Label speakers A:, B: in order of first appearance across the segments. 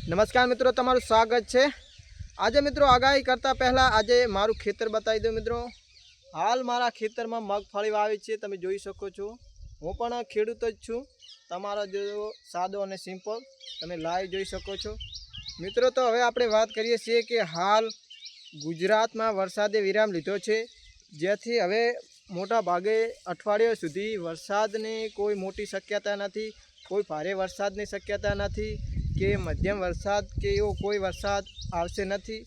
A: नमस्कार मित्रों, तमाરું स्वागत है। आज मित्रों आगाही करता पहला आज मारू खेतर बताई दो। मित्रों हाल मारा खेतर में मगफળી वावी छे, तमे जोई शको छो। हूँ पण खेडूत ज छूं। तमारो जो सादो अने सिंपल तमे लाइव जोई शको छो। मित्रों तो हवे आपणे वात करीए छीए कि हाल गुजरात में वरसादे विराम लीधो छे, जेथी हवे मोटा भागे अठवाडिया सुधी वरसादनी कोई मोटी शक्यता नथी, कोई भारे वरसादनी शक्यता नथी के मध्यम वरसाद के एवो कोई वरसाद आवशे नहीं,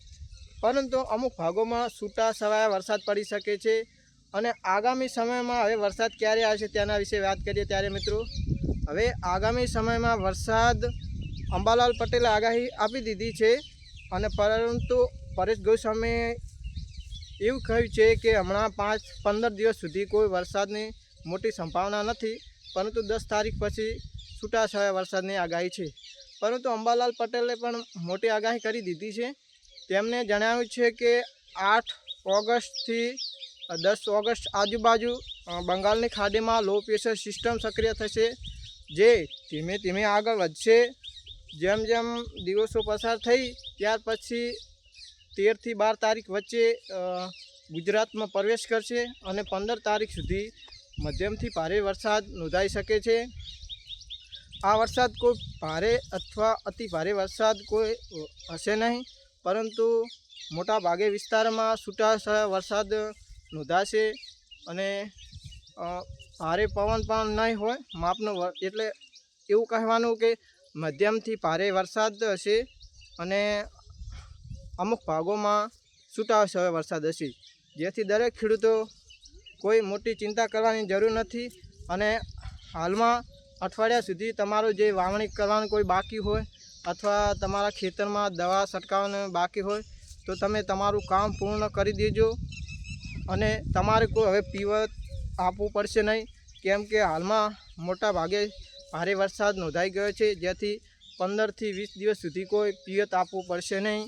A: परंतु अमुक भागों में छूटा छवाया वरसाद पड़ी सके छे। अने आगामी समय में हवे वरसाद क्यारे आवशे तेना विषे बात करिए त्यारे मित्रों हवे आगामी समय में वरसाद अंबालाल पटेले आगाही आपी दीधी छे, अने परंतु परेश गोस्वामी एवुं कह्युं छे कि हमणां 5-15 दिवस सुधी कोई वरसादनी मोटी संभावना नहीं, परंतु 10 तारीख पछी छूटाछवाया वरसादनी आगाही छे। परंतु अंबालाल पटेले पण मोटी आगाही करी दीधी छे। तेमणे जणाव्युं छे कि 8 ऑगस्ट थी 10 ऑगस्ट आजुबाजु बंगालनी खाडीमां लो प्रेशर सिस्टम सक्रिय थशे, जे धीमे धीमे आगळ वधशे। जेम जेम दिवसों पसार थई त्यार पछी 13 થી 12 तारीख वच्चे गुजरात में प्रवेश करशे अने 15 तारीख सुधी मध्यमथी भारे वरसाद नोंधाई शके छे। आ वरसाद कोई भारे अथवा अति भारे वरसाद कोई हशे नहीं, परंतु मोटा भागे विस्तार में छूटाछवाया वरसाद नोंधाशे अने भारे पवन पण नहीं होय मापनो, एटले एवुं कहेवानुं के मध्यमथी भारे वरसाद हशे अने अमुक भागों में छूटाछवाया वरसाद हशे, जेथी दरेक खेडूतो कोई मोटी चिंता करवानी जरूर नहीं। अने हाल में अठवाडिया सुधी तमारो जे वावणी करवानुं कोई बाकी होय अथवा तमारा खेतर में दवा छटकाववानुं बाकी होय तो तमे तमारुं काम पूर्ण करी देजो। अने तमारे कोई हवे पीवत आपवुं पड़शे नहीं, केम के हाल में मोटा भागे भारे वरसाद नोंधाई गयो छे, जेथी 15 થી 20 दिवस सुधी कोई पीवत आपवुं पड़शे नहीं,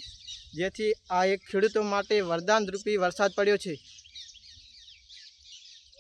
A: जेथी आ एक खेडूतो माटे वरदान रूपी वरसाद पड्यो छे।